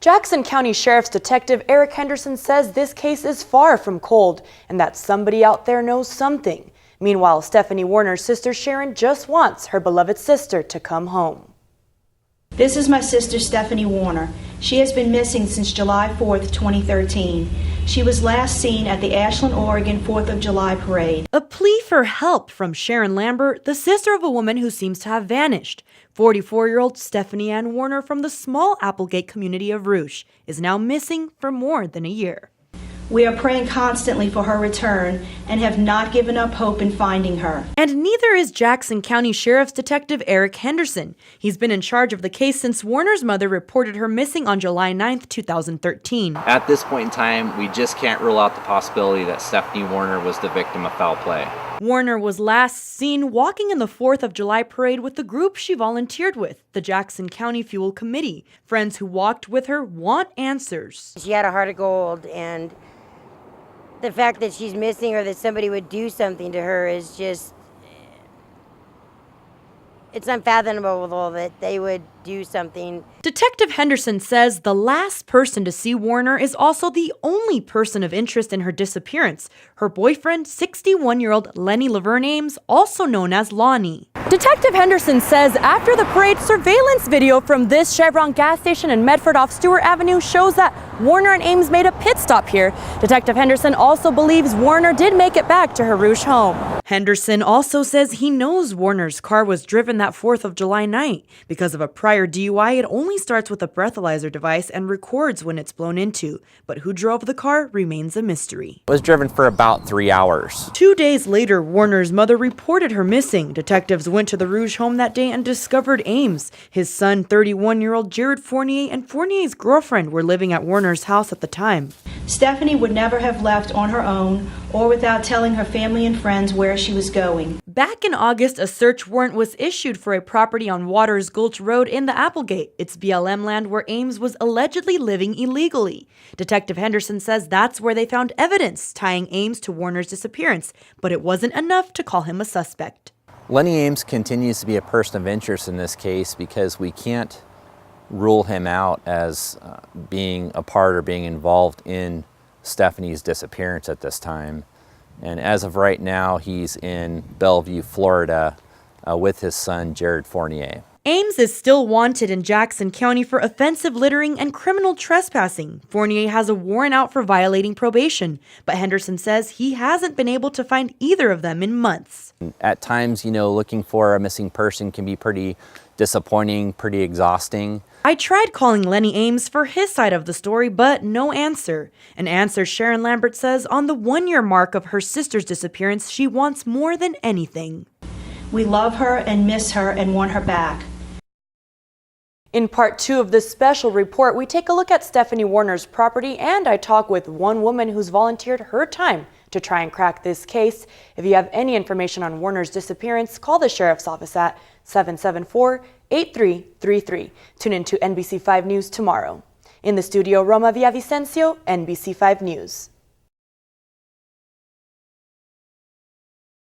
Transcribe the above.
Jackson County Sheriff's Detective Eric Henderson says this case is far from cold and that somebody out there knows something. Meanwhile, Stephanie Warner's sister Sharon just wants her beloved sister to come home. This is my sister Stephanie Warner. She has been missing since July 4th, 2013. She was last seen at the Ashland, Oregon 4th of July parade. A plea for help from Sharon Lambert, the sister of a woman who seems to have vanished. 44-year-old Stephanie Ann Warner from the small Applegate community of Rouge is now missing for more than a year. We are praying constantly for her return and have not given up hope in finding her. And neither is Jackson County Sheriff's Detective Eric Henderson. He's been in charge of the case since Warner's mother reported her missing on July 9th, 2013. At this point in time, we just can't rule out the possibility that Stephanie Warner was the victim of foul play. Warner was last seen walking in the 4th of July parade with the group she volunteered with, the Jackson County Fuel Committee. Friends who walked with her want answers. She had a heart of gold, and the fact that she's missing or that somebody would do something to her is just, it's unfathomable that they would do something. Detective Henderson says the last person to see Warner is also the only person of interest in her disappearance. Her boyfriend, 61-year-old Lenny Laverne Ames, also known as Lonnie. Detective Henderson says after the parade, surveillance video from this Chevron gas station in Medford off Stewart Avenue shows that Warner and Ames made a pit stop here. Detective Henderson also believes Warner did make it back to her Rouge home. Henderson also says he knows Warner's car was driven that 4th of July night. Because of a prior DUI, it only starts with a breathalyzer device and records when it's blown into. But who drove the car remains a mystery. It was driven for about 3 hours. 2 days later, Warner's mother reported her missing. Detectives went to the Rouge home that day and discovered Ames. His son, 31-year-old Jared Fournier, and Fournier's girlfriend were living at Warner's house at the time. Stephanie would never have left on her own or without telling her family and friends where she was going. Back in August, a search warrant was issued for a property on Waters Gulch Road in the Applegate. It's BLM land where Ames was allegedly living illegally. Detective Henderson says that's where they found evidence tying Ames to Warner's disappearance, but it wasn't enough to call him a suspect. Lenny Ames continues to be a person of interest in this case because we can't rule him out as being a part or being involved in Stephanie's disappearance at this time. And as of right now, he's in Bellevue, Florida, with his son, Jared Fournier. Ames is still wanted in Jackson County for offensive littering and criminal trespassing. Fournier has a warrant out for violating probation, but Henderson says he hasn't been able to find either of them in months. At times, looking for a missing person can be pretty disappointing, pretty exhausting. I tried calling Lenny Ames for his side of the story, but no answer. An answer Sharon Lambert says on the 1-year mark of her sister's disappearance, she wants more than anything. We love her and miss her and want her back. In part 2 of this special report, we take a look at Stephanie Warner's property, and I talk with one woman who's volunteered her time to try and crack this case. If you have any information on Warner's disappearance, call the Sheriff's Office at 774-8333. Tune in to NBC5 News tomorrow. In the studio, Roma Villavicencio, NBC5 News.